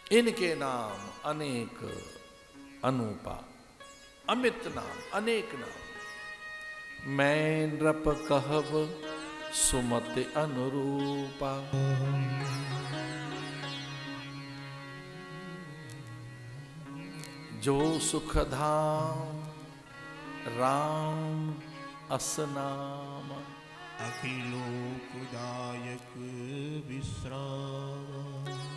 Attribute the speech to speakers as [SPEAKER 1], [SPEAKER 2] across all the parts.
[SPEAKER 1] इनके नाम अनेक अनूपा, अमित नाम, अनेक नाम। मैं नृप कहब सुमति अनुरूपा। जो सुख धाम राम असनाम।
[SPEAKER 2] अखिलोकदायक विश्राम।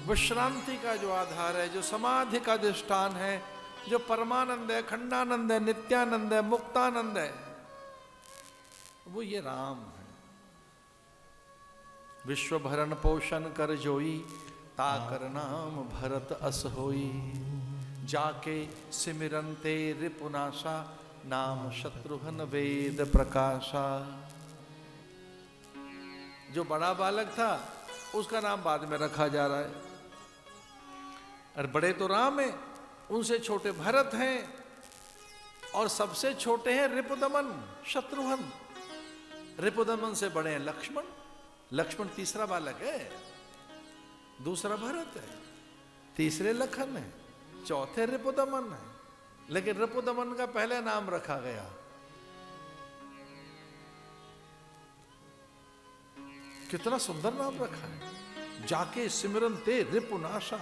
[SPEAKER 1] विश्रांति का जो आधार है, जो समाधि का अधिष्ठान है, जो परमानंद है, खंडानंद है, नित्यानंद है, मुक्तानंद है, वो ये राम है। विश्व भरण पोषण कर जोई, ताकर नाम भरत अस होई। जाके सिमरनते रिपुनाशा, नाम शत्रुघ्न वेद प्रकाशा। जो बड़ा बालक था उसका नाम बाद में रखा जा रहा है, और बड़े तो राम हैं, उनसे छोटे भरत हैं, और सबसे छोटे हैं रिपुदमन शत्रुघ्न। रिपुदमन से बड़े हैं लक्ष्मण। लक्ष्मण तीसरा बालक है, दूसरा भरत है, तीसरे लखन है, चौथे रिपुदमन है। लेकिन रिपुदमन का पहले नाम रखा गया। कितना सुंदर नाम रखा है। जाके सिमरन ते रिपुनाशा,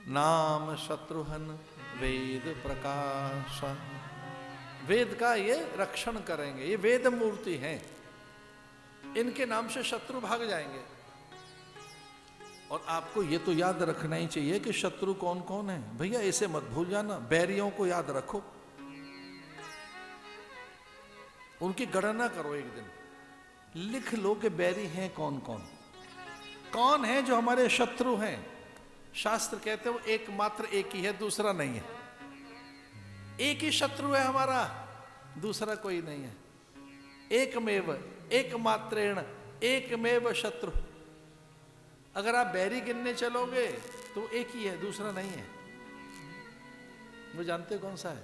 [SPEAKER 1] नाम शत्रुघ्न वेद प्रकाशा। वेद का ये रक्षण करेंगे, ये वेद मूर्ति हैं। इनके नाम से शत्रु भाग जाएंगे। और आपको ये तो याद रखना ही चाहिए कि शत्रु कौन कौन है। भैया इसे मत भूल जाना, बैरियों को याद रखो, उनकी गणना करो। एक दिन लिख लो कि बैरी हैं कौन कौन, कौन है जो हमारे शत्रु हैं। शास्त्र कहते हो एकमात्र एक ही है, दूसरा नहीं है। एक ही शत्रु है हमारा, दूसरा कोई नहीं है। एकमेव एकमात्रेण एकमेव शत्रु। अगर आप बैरी गिनने चलोगे तो एक ही है, दूसरा नहीं है। वो जानते कौन सा है?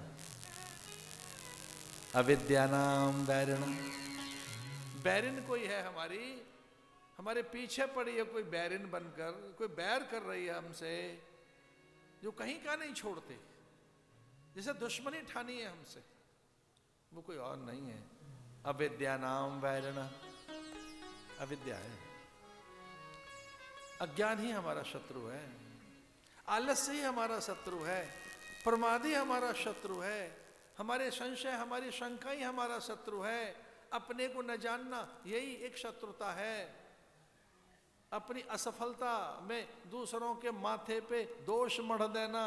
[SPEAKER 1] अविद्यानाम बैरिणम। बैरिन कोई है हमारी, हमारे पीछे पड़ी है कोई बैरिन बनकर, कोई बैर कर रही है हमसे, जो कहीं का नहीं छोड़ते, जैसे दुश्मनी ठानी है हमसे। वो कोई और नहीं है। अविद्यानाम बैरिण, अविद्या है, अज्ञान ही हमारा शत्रु है। आलस्य ही हमारा शत्रु है, प्रमादी हमारा शत्रु है, हमारे संशय हमारी शंका ही हमारा शत्रु है। अपने को न जानना यही एक शत्रुता है। अपनी असफलता में दूसरों के माथे पे दोष मढ़ देना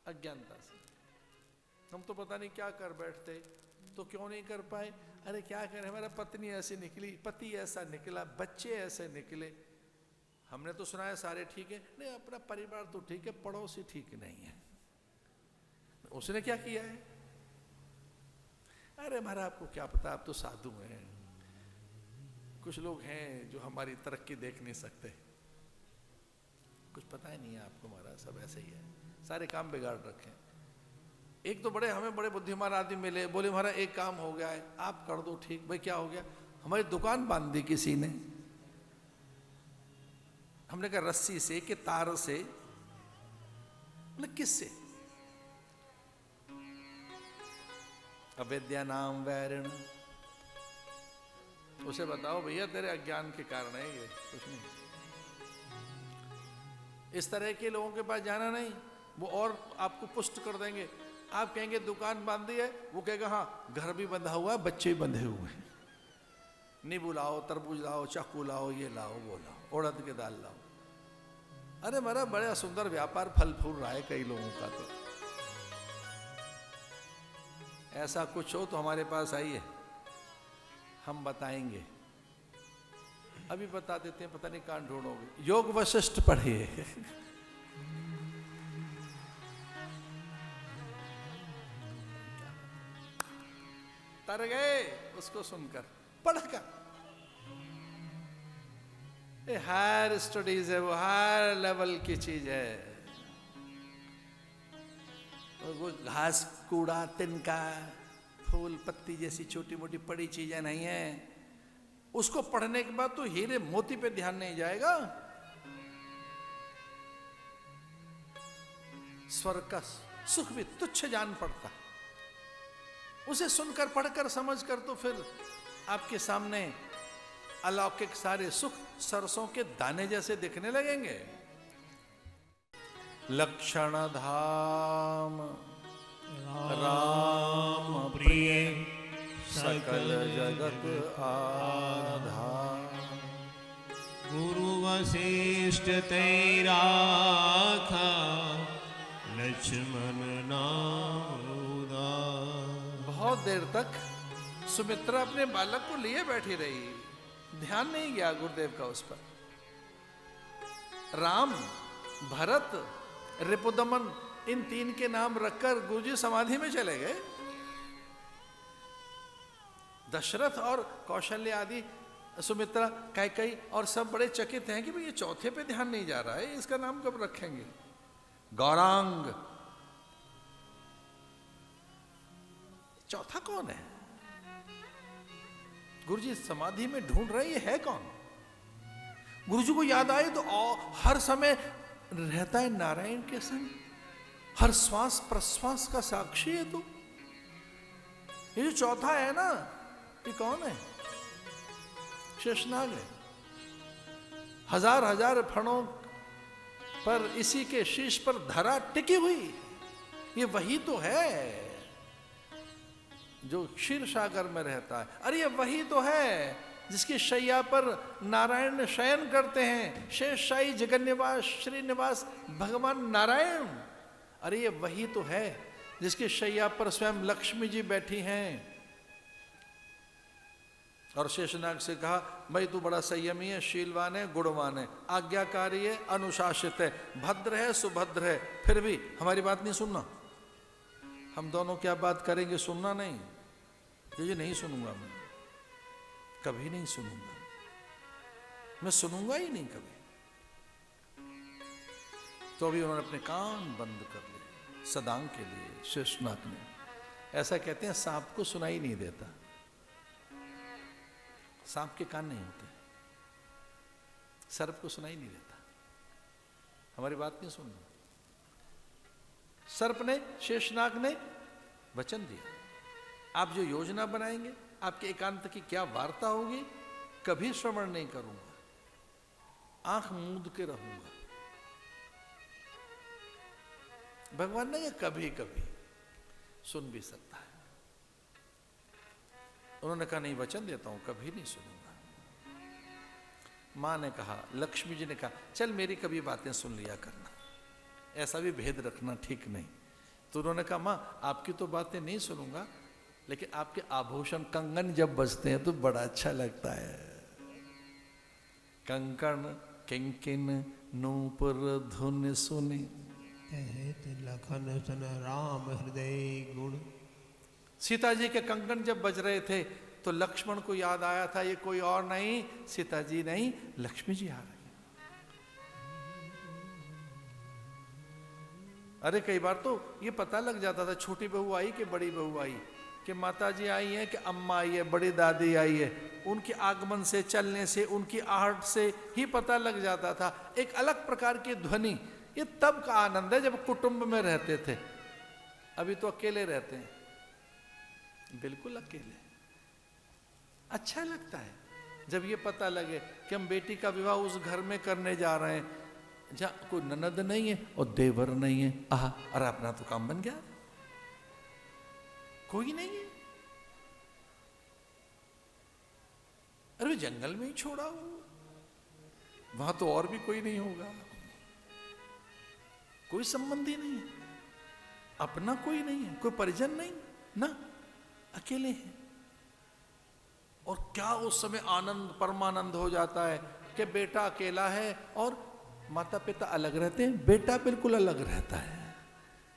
[SPEAKER 1] अज्ञानता से। हम तो पता नहीं क्या कर बैठते, तो क्यों नहीं कर पाए। अरे क्या करें, हमारा पत्नी ऐसी निकली, पति ऐसा निकला, बच्चे ऐसे निकले। हमने तो सुना है सारे ठीक है, नहीं अपना परिवार तो ठीक है, पड़ोसी ठीक नहीं है। उसने क्या किया है? अरे महाराज आपको क्या पता, आप तो साधु हैं। कुछ लोग हैं जो हमारी तरक्की देख नहीं सकते, कुछ पता ही नहीं है आपको महाराज, सब ऐसे ही है, सारे काम बिगाड़ रखे हैं। एक तो हमें बड़े बुद्धिमान आदमी मिले, बोले महाराज एक काम हो गया है, आप कर दो ठीक। भाई क्या हो गया? हमारी दुकान बांध दी किसी ने। हमने कहा रस्सी से कि तार से? मतलब किससे? अविद्या नाम वैरिण। उसे बताओ भैया तेरे अज्ञान के कारण है ये, कुछ नहीं। इस तरह के लोगों के पास जाना नहीं, वो और आपको पुष्ट कर देंगे। आप कहेंगे दुकान बांधी है, वो कहेगा हाँ घर भी बंधा हुआ है, बच्चे भी बंधे हुए हैं, नींबू लाओ, तरबूज लाओ, चाकू लाओ, ये लाओ, वो लाओ, उड़द के दाल लाओ। अरे मेरा बड़ा सुंदर व्यापार फल फूल रहा है कई लोगों का। तो ऐसा कुछ हो तो हमारे पास आइए, हम बताएंगे। अभी बता देते हैं, पता नहीं कहां ढूंढोगे। योग वशिष्ठ पढ़िए। तर गए उसको सुनकर, पढ़कर। हायर स्टडीज है, वो हायर लेवल की चीज है। वो घास कूड़ा तिनका फूल पत्ती जैसी छोटी मोटी पड़ी चीजें नहीं है। उसको पढ़ने के बाद तो हीरे मोती पे ध्यान नहीं जाएगा। स्वर्ग का सुख भी तुच्छ जान पड़ता। उसे सुनकर, पढ़कर, समझकर तो फिर आपके सामने अलौकिक सारे सुख सरसों के दाने जैसे दिखने लगेंगे। लक्षण धाम राम प्रिय सकल जगत आधार।
[SPEAKER 2] गुरु वशिष्ठ तैराखा लक्ष्मण नाम उदार।
[SPEAKER 1] बहुत देर तक सुमित्रा अपने बालक को लिए बैठी रही, ध्यान नहीं गया गुरुदेव का उस पर। राम, भरत, रिपुदमन, इन तीन के नाम रखकर गुरुजी समाधि में चले गए। दशरथ और कौशल्य आदि, सुमित्रा, कैकेयी और सब बड़े चकित हैं कि भाई ये चौथे पे ध्यान नहीं जा रहा है, इसका नाम कब रखेंगे। गौरांग, चौथा कौन है? गुरुजी समाधि में ढूंढ रहे, ये है कौन? गुरुजी को याद आए तो हर समय रहता है नारायण के संग, हर श्वास प्रश्वास का साक्षी है। तो ये जो चौथा है ना, ये कौन है? शेषनाग है। हजार हजार फणों पर इसी के शीश पर धरा टिकी हुई, ये वही तो है जो क्षीर सागर में रहता है। अरे ये वही तो है जिसकी शैया पर नारायण शयन करते हैं, शेषशाही जगन्निवास श्रीनिवास भगवान नारायण। अरे ये वही तो है जिसकी शैया पर स्वयं लक्ष्मी जी बैठी हैं। और शेषनाग से कहा, भाई तू बड़ा संयमी है, शीलवान है, गुणवान है, आज्ञाकारी है, अनुशासित है, भद्र है, सुभद्र है, फिर भी हमारी बात नहीं सुनना। हम दोनों क्या बात करेंगे, सुनना नहीं। ये नहीं सुनूंगा, मैं कभी नहीं सुनूंगा, मैं सुनूंगा ही नहीं कभी। तो अभी उन्होंने अपने कान बंद कर लिए सदांग के लिए। शेषनाग ने, ऐसा कहते हैं सांप को सुनाई नहीं देता, सांप के कान नहीं होते, सर्प को सुनाई नहीं देता, हमारी बात नहीं सुनना। सर्प ने, शेषनाग ने वचन दिया, आप जो योजना बनाएंगे, आपके एकांत की क्या वार्ता होगी, कभी श्रवण नहीं करूंगा, आंख मूंद के रहूंगा। भगवान ने कभी कभी सुन भी सकता है। उन्होंने कहा नहीं, वचन देता हूं, कभी नहीं सुनूंगा। मां ने कहा, लक्ष्मी जी ने कहा, चल मेरी कभी बातें सुन लिया करना, ऐसा भी भेद रखना ठीक नहीं। तो उन्होंने कहा, मां आपकी तो बातें नहीं सुनूंगा, लेकिन आपके आभूषण कंगन जब बजते हैं तो बड़ा अच्छा लगता है। कंकण किंकिन नूपुर धुन सुने,
[SPEAKER 2] लखन सन राम हृदय गुण।
[SPEAKER 1] सीता जी के कंकन जब बज रहे थे तो लक्ष्मण को याद आया था, ये कोई और नहीं, सीता जी नहीं, लक्ष्मी जी आ रही। अरे कई बार तो ये पता लग जाता था, छोटी बहू आई कि बड़ी बहू आई, कि माता जी आई है कि अम्मा आई है, बड़ी दादी आई है। उनके आगमन से, चलने से, उनकी आहट से ही पता लग जाता था। एक अलग प्रकार की ध्वनि, ये तब का आनंद है जब कुटुंब में रहते थे। अभी तो अकेले रहते हैं, बिल्कुल अकेले। अच्छा लगता है जब ये पता लगे कि हम बेटी का विवाह उस घर में करने जा रहे हैं जहां कोई ननद नहीं है और देवर नहीं है। आह, अरे अपना तो काम बन गया, कोई नहीं है। अरे वे जंगल में ही छोड़ा हो, वहां तो और भी कोई नहीं होगा, कोई संबंधी नहीं है, अपना कोई नहीं है, कोई परिजन नहीं ना, अकेले हैं। और क्या उस समय आनंद, परमानंद हो जाता है कि बेटा अकेला है और माता पिता अलग रहते हैं, बेटा बिल्कुल अलग रहता है।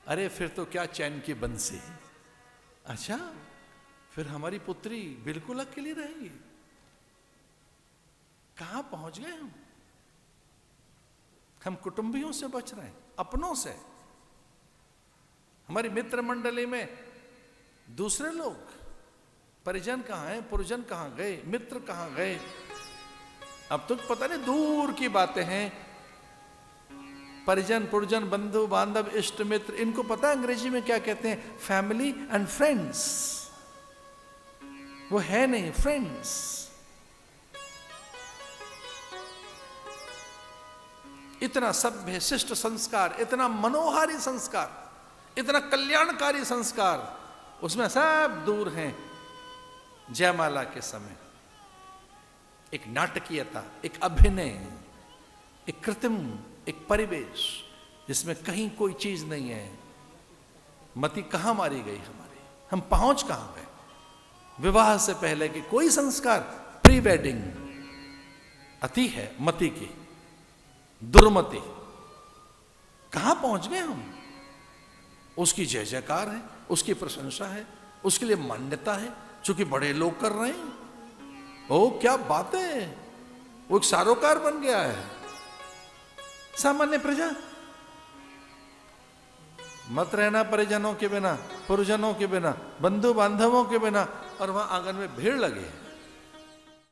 [SPEAKER 1] अरे फिर तो क्या चैन की बंसी। अच्छा, फिर हमारी पुत्री बिल्कुल अकेली रहेगी। कहां पहुंच गए हम कुटुंबियों से बच रहे हैं, अपनों से। हमारी मित्र मंडली में दूसरे लोग, परिजन कहां हैं, पुरजन कहां गए, मित्र कहां गए। अब तो पता नहीं, दूर की बातें हैं, परिजन पुरजन बंधु बांधव इष्ट मित्र, इनको पता है अंग्रेजी में क्या कहते हैं? Family and friends. वो है नहीं, फ्रेंड्स। इतना सभ्य शिष्ट संस्कार, इतना मनोहारी संस्कार, इतना कल्याणकारी संस्कार, उसमें सब दूर हैं। जयमाला के समय एक नाटकीयता, एक अभिनय, एक कृत्रिम, एक परिवेश जिसमें कहीं कोई चीज नहीं है। मति कहां मारी गई हमारी, हम पहुंच कहां गए? विवाह से पहले की कोई संस्कार, प्री वेडिंग अति है मति की, दुर्मति। कहां पहुंच गए हम? उसकी जय जयकार है, उसकी प्रशंसा है, उसके लिए मान्यता है, चूंकि बड़े लोग कर रहे हैं। ओ क्या बात है, वो एक सारोकार बन गया है। सामान्य प्रजा मत रहना परिजनों के बिना, पुरजनों के बिना, बंधु बांधवों के बिना, और वहां आंगन में भीड़ लगे।